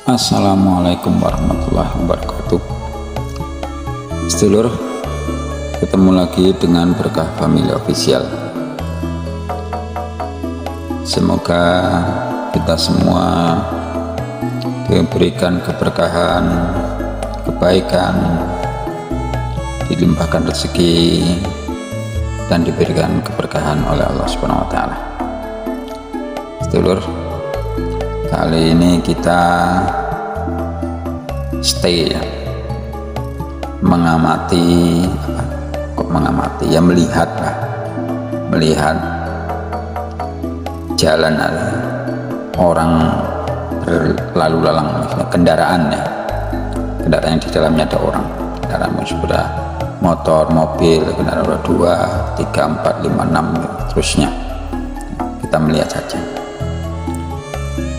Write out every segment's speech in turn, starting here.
Assalamualaikum warahmatullahi wabarakatuh. Sedulur, ketemu lagi dengan Berkah Family Official. Semoga kita semua diberikan keberkahan, kebaikan, dilimpahkan rezeki, dan diberikan keberkahan oleh Allah Subhanahu wa Ta'ala. Sedulur, kali ini kita stay ya, melihat jalan orang berlalu lalang, kendaraan yang di dalamnya ada orang, kendaraan sepeda motor, mobil, kendaraan roda 2, 3, 4, 5, 6 terusnya. Kita melihat saja,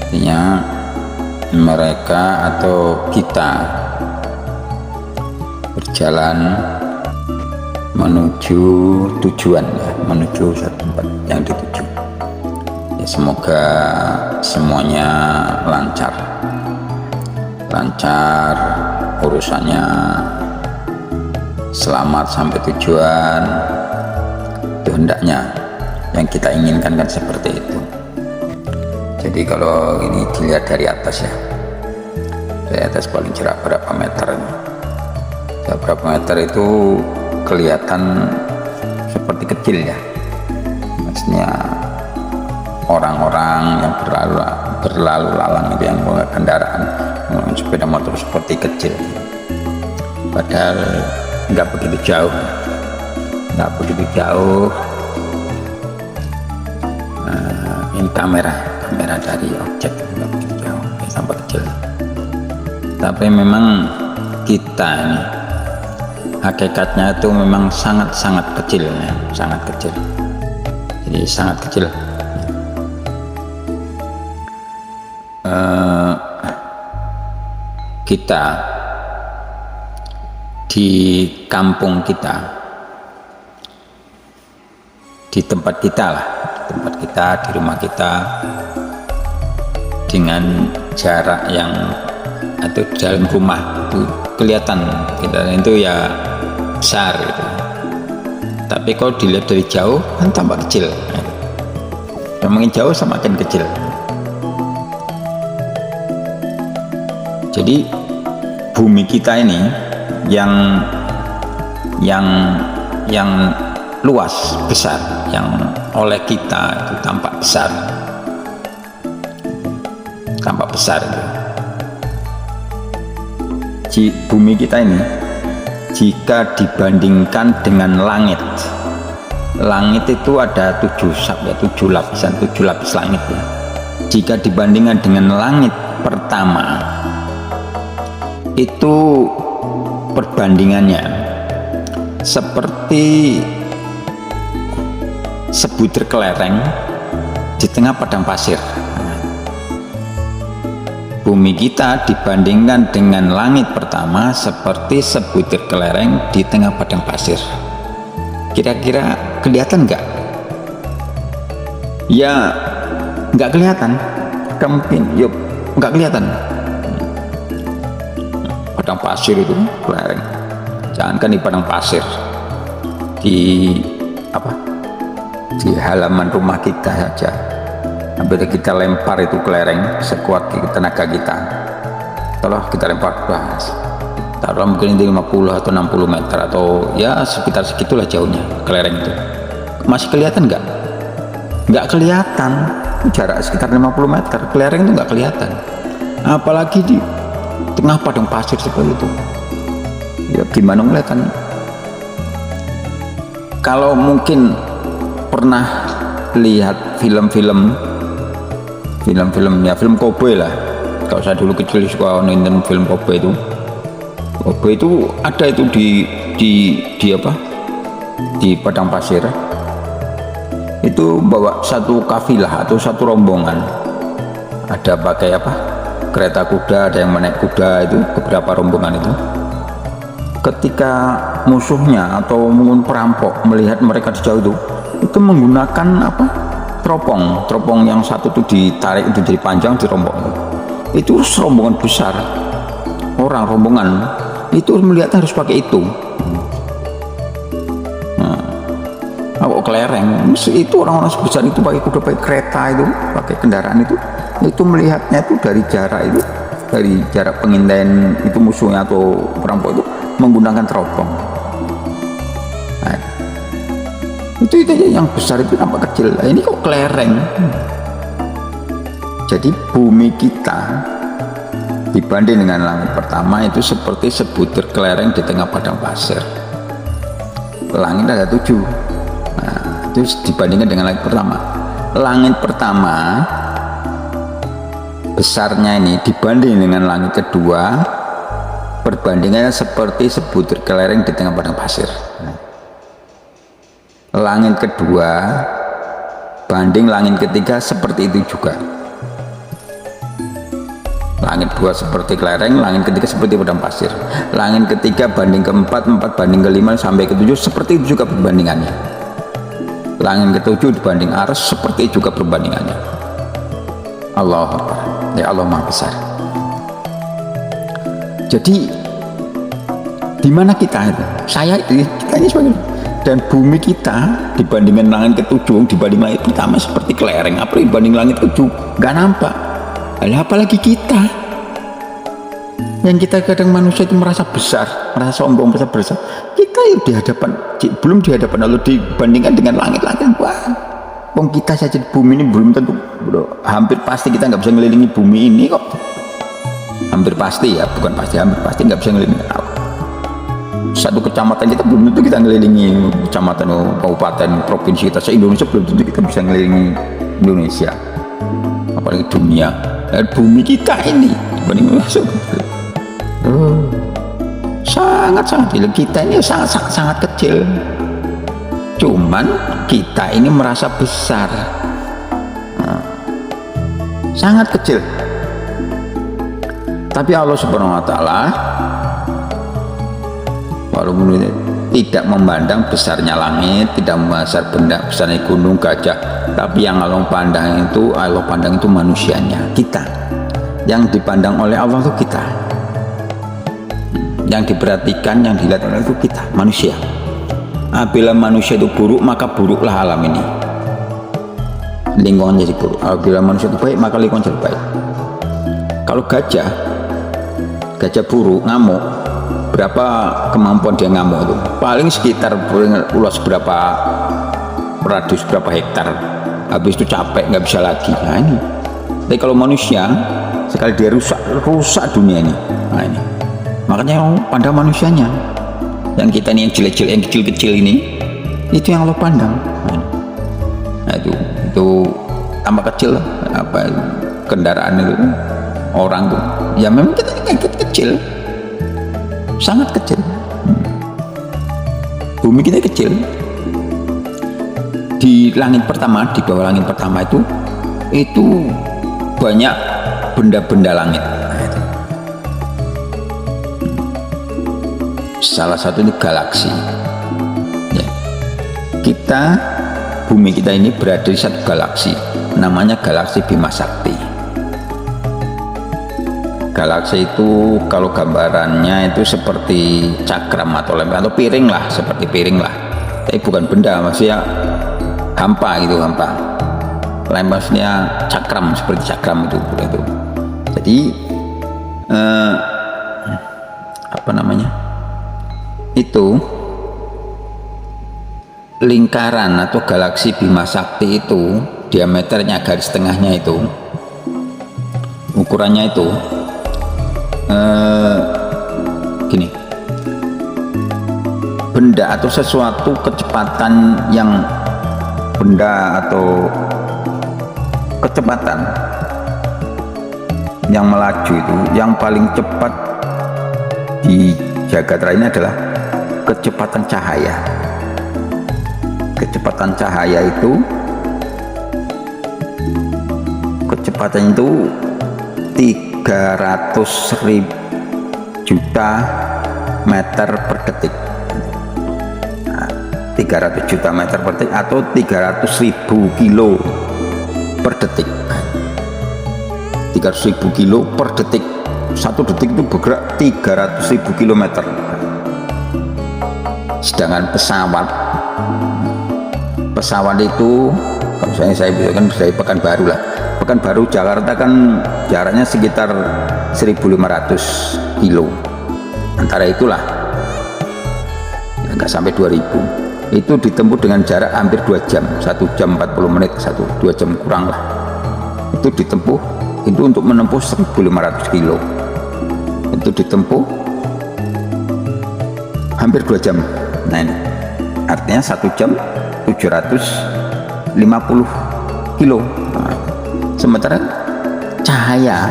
artinya mereka atau kita berjalan menuju tujuan ya, menuju satu tempat yang dituju ya. Semoga semuanya lancar urusannya, selamat sampai tujuan. Itu hendaknya yang kita inginkan kan seperti itu. Jadi kalau ini dilihat dari atas ya, dari atas paling jerak berapa meter, berapa meter itu kelihatan seperti kecil ya, maksudnya orang-orang yang berlalu lalang itu, yang kendaraan sepeda motor seperti kecil, padahal nggak begitu jauh. Ini kamera dari objek nggak begitu jauh, sampai kecil. Tapi memang kita ini hakikatnya itu memang sangat kecil ya, sangat kecil. Jadi sangat kecil. Kita di kampung kita, di tempat kita lah, di rumah kita, dengan jarak yang atau dalam rumah itu kelihatan kita itu ya besar gitu. Tapi kalau dilihat dari jauh kan tambah kecil. Semakin jauh semakin kecil. Jadi bumi kita ini yang luas, besar, yang oleh kita itu tampak besar itu. Bumi kita ini jika dibandingkan dengan langit itu ada 7 lapis langit ya. Jika dibandingkan dengan langit pertama itu perbandingannya seperti sebutir kelereng di tengah padang pasir. Bumi kita dibandingkan dengan langit pertama seperti sebutir kelereng di tengah padang pasir. Kira-kira kelihatan nggak? Ya nggak kelihatan. Mungkin yuk nggak kelihatan. Padang pasir itu kelereng. Jangankan di padang pasir, di halaman rumah kita saja, hampir kita lempar itu kelereng sekuat tenaga kita. Kalau kita lempar taruh mungkin di 50 atau 60 meter atau ya sekitar segitulah jauhnya kelereng itu, masih kelihatan nggak? Nggak kelihatan. Jarak sekitar 50 meter kelereng itu nggak kelihatan, apalagi di tengah padang pasir seperti itu. Ya gimana kelihatan? Kalau mungkin pernah lihat film-film ya, film koboi lah. Kalau saya dulu kecil suka nonton film koboi itu. Koboi itu ada itu di padang pasir. Itu bawa satu kafilah atau satu rombongan. Ada pakai kereta kuda, ada yang menaik kuda, itu beberapa rombongan itu. ketika musuhnya atau mungkin perampok melihat mereka di jauh itu menggunakan apa, teropong yang satu tuh ditarik itu jadi panjang, dirombok itu rombongan besar orang, rombongan itu melihatnya harus pakai itu. Kalau kelereng itu orang-orang sebesar itu pakai kuda, pakai kereta, itu pakai kendaraan itu melihatnya itu dari jarak, itu dari jarak pengintaian itu musuhnya atau perampok itu menggunakan teropong. Nah, itu yang besar itu nampak kecil. Nah, ini kok kelereng. Jadi bumi kita dibanding dengan langit pertama itu seperti sebutir kelereng di tengah padang pasir. Langit ada 7. Nah, itu dibandingkan dengan langit pertama. Langit pertama besarnya ini dibanding dengan langit kedua, perbandingannya seperti sebutir kelereng di tengah padang pasir. Langit kedua banding langit ketiga seperti itu juga. Langit 2 seperti kelereng, langit ketiga seperti padang pasir. Langit ketiga banding keempat, 4 banding kelima sampai ke-7 seperti itu juga perbandingannya. Langit ke-7 dibanding Ars seperti juga perbandingannya. Allahu Akbar. Ya Allah Maha Besar. Jadi di mana kita itu? Saya itu, kita ini sebagai, dan bumi kita dibandingkan langit ke-7, dibanding langit pertama seperti kelereng, apalagi dibanding langit ke-7 nggak nampak. Apalagi kita yang kita kadang manusia itu merasa besar, merasa sombong, merasa besar. Kita itu di hadapan, belum di hadapan Allah, dibandingkan dengan langit-langit. Wah, kita saja di bumi ini belum tentu, bro, hampir pasti kita nggak bisa ngelilingi bumi ini kok. Hampir pasti ya, bukan pasti, hampir pasti nggak bisa ngelilingi. Satu kecamatan kita belum tentu kita ngelilingi kecamatan, kabupaten, provinsi kita se-Indonesia belum tentu kita bisa ngelilingi Indonesia, apalagi dunia. Dan bumi kita ini sangat kita ini sangat kecil. Cuman kita ini merasa besar, sangat kecil. Tapi Allah Subhanahu Wa Taala walaupun tidak memandang besarnya langit, tidak membesar benda besarnya gunung, gajah, tapi yang Allah pandang itu manusianya, kita. Yang dipandang oleh Allah itu kita, yang diperhatikan, yang dilihat oleh itu kita, manusia. Apabila manusia itu buruk, maka buruklah alam ini, lingkungan jadi buruk. Apabila manusia itu baik, maka lingkungan jadi baik. Kalau gajah buruk, ngamuk, berapa kemampuan dia ngamuk itu? Paling sekitar ulas berapa radius berapa hektar, habis itu capek nggak bisa lagi. Nah ini. Tapi kalau manusia sekali dia rusak dunia ini. Nah ini. Makanya yang pandang manusianya. Yang kita ini yang jelek-jelek, yang kecil-kecil ini, itu yang Allah pandang. Nah itu tambah kecil apa kendaraan itu, orang tuh. Ya memang kita ini kecil. Sangat kecil. Bumi kita kecil. Di langit pertama, di bawah langit pertama itu banyak benda-benda langit. Nah, itu. Salah satu ini galaksi. Ya. Bumi kita ini berada di satu galaksi, namanya galaksi Bima Sakti. Galaksi itu kalau gambarannya itu seperti cakram atau lem atau piring lah, seperti piring lah. Tapi bukan benda, maksudnya hampa gitu, hampa. Lem maksudnya cakram, seperti cakram itu. Jadi apa namanya? Itu lingkaran atau galaksi Bima Sakti itu diameternya garis tengahnya itu ukurannya itu gini, benda atau sesuatu kecepatan yang benda atau kecepatan yang melaju itu yang paling cepat di jagat raya ini adalah kecepatan cahaya. Kecepatan cahaya itu kecepatan itu 300.000.000.000 meter per detik. 300 juta meter per detik atau 300.000 kilo per detik. 300.000 kilo per detik. Satu detik itu bergerak 300.000 kilometer. Sedangkan pesawat itu, kalau saya bisa kan dari Pekanbaru lah. Pekanbaru Jakarta kan jaraknya sekitar 1.500 kilo. Antara itulah, ya, nggak sampai 2.000. Itu ditempuh dengan jarak hampir 2 jam, 1 jam 40 menit, 2 jam kurang lah. Itu ditempuh, itu untuk menempuh 1.500 kilo. Itu ditempuh hampir 2 jam. Nah ini artinya 1 jam 750 kilo. Nah, sementara cahaya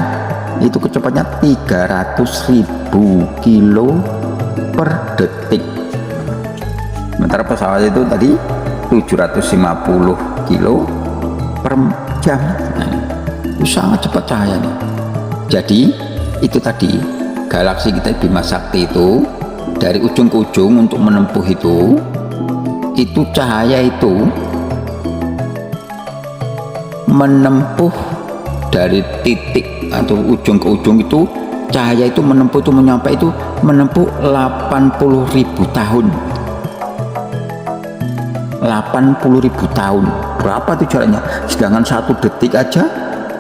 itu kecepatannya 300.000 kilo per detik. Sementara pesawat itu tadi 750 kilo per jam. Nah, itu sangat cepat cahaya nih. Jadi itu tadi galaksi kita Bima Sakti itu dari ujung ke ujung untuk menempuh itu cahaya itu menempuh dari titik atau ujung ke ujung itu cahaya itu menempuh itu menempuh 80.000 tahun. 80.000 tahun. Berapa tuh jaraknya? Sedangkan 1 detik aja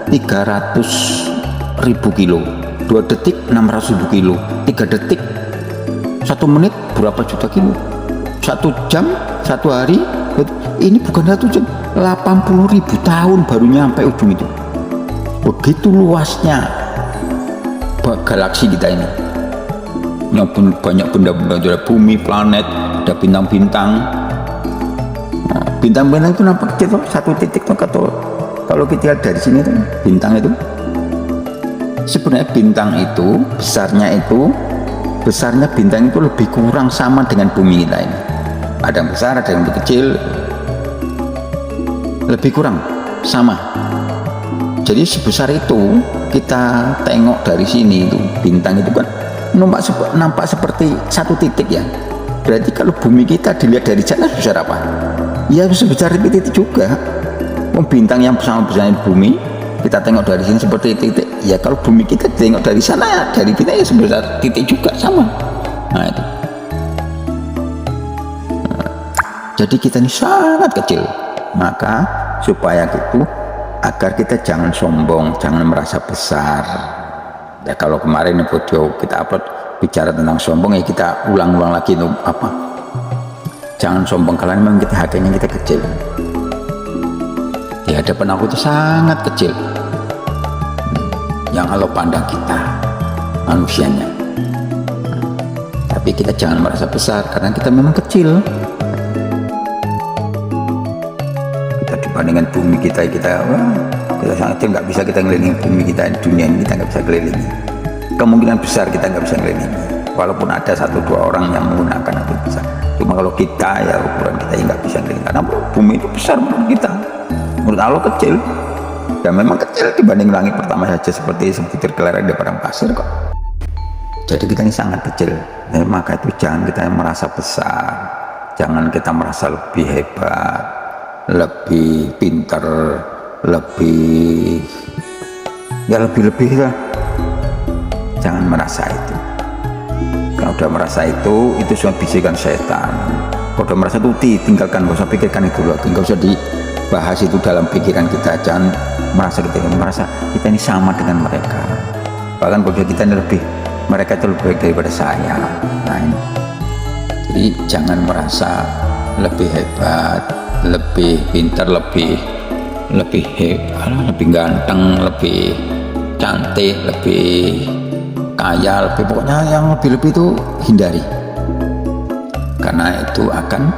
300.000 kilo, 2 detik 600.000 kilo, 3 detik 1 menit berapa juta kilo, 1 jam 1 hari ini bukan 1 jam, 80.000 tahun baru nyampe ujung itu. Begitu luasnya galaksi kita ini. Banyak benda-benda, ada bumi, planet, ada bintang-bintang. Nah, bintang-bintang itu nampak kecil, 1 titik tuh. Kalau kita lihat dari sini tuh bintang itu, sebenarnya bintang itu besarnya bintang itu lebih kurang sama dengan bumi kita ini. Ada yang besar, ada yang lebih kecil, lebih kurang sama. Jadi sebesar itu kita tengok dari sini itu bintang itu kan nampak seperti 1 titik ya. Berarti kalau bumi kita dilihat dari sana sebesar apa? Ya sebesar titik juga. Bintang yang sama besarnya bumi kita tengok dari sini seperti titik. Ya kalau bumi kita tengok dari sana ya, dari kita ya sebesar titik juga sama. Nah itu. Jadi kita ini sangat kecil. Maka supaya gitu agar kita jangan sombong, jangan merasa besar. Ya kalau kemarin video kita upload bicara tentang sombong, ya kita ulang-ulang lagi itu apa? Jangan sombong kalau memang kita hatinya kita kecil. Di hadapan aku itu sangat kecil. Yang Allah pandang kita manusianya. Tapi kita jangan merasa besar karena kita memang kecil. Dibandingkan bumi kita sangat kecil, nggak bisa kita ngelilingi bumi kita, dunia ini kita nggak bisa kelilingi. Kemungkinan besar kita nggak bisa ngelilingi, walaupun ada 1-2 orang yang menggunakan itu bisa. Cuma kalau kita ya ukuran kita nggak bisa ngelilingi karena bumi itu besar menurut kita, menurut Allah kecil. Dan memang kecil dibanding langit pertama saja seperti sebutir kelereng di padang pasir kok. Jadi kita ini sangat kecil. Nah, maka itu jangan kita merasa besar, jangan kita merasa lebih hebat, lebih pintar, lebih lah. Jangan merasa itu. Kalau udah merasa itu cuma bisikan setan. Kalau udah merasa itu tinggalkan, gak usah pikirkan itu loh, gak usah dibahas itu dalam pikiran kita. Jangan merasa kita ini sama dengan mereka. Bahkan kalau kita ini mereka itu lebih baik daripada saya. Nah ini. Jadi jangan merasa lebih hebat, lebih pintar, lebih ganteng, lebih cantik, lebih kaya, pokoknya yang lebih itu hindari, karena itu akan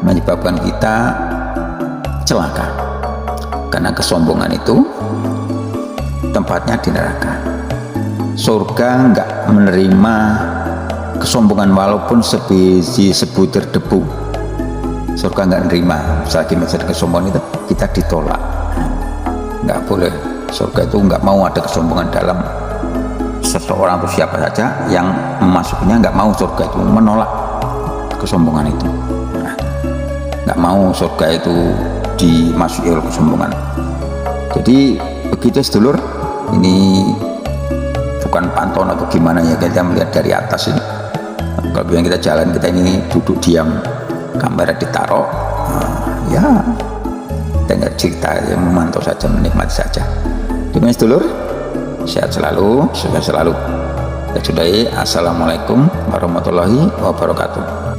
menyebabkan kita celaka. Karena kesombongan itu tempatnya di neraka. Surga nggak menerima kesombongan walaupun sebiji sebutir debu. Surga nggak nerima selagi masih ada kesombongan itu, kita ditolak. Nggak boleh. Surga itu nggak mau ada kesombongan dalam seseorang atau siapa saja yang memasukinya nggak mau surga itu, menolak kesombongan itu. Nah, nggak mau surga itu dimasuki oleh kesombongan. Jadi begitu sedulur, ini bukan pantauan atau gimana ya, kita melihat dari atas ini. Kalau yang kita jalan, kita ini duduk diam, kamera ditaruh, ya dengar cerita yang memantau saja, menikmati saja. Demikian sedulur, sehat selalu, sukses selalu. Assalamualaikum warahmatullahi wabarakatuh.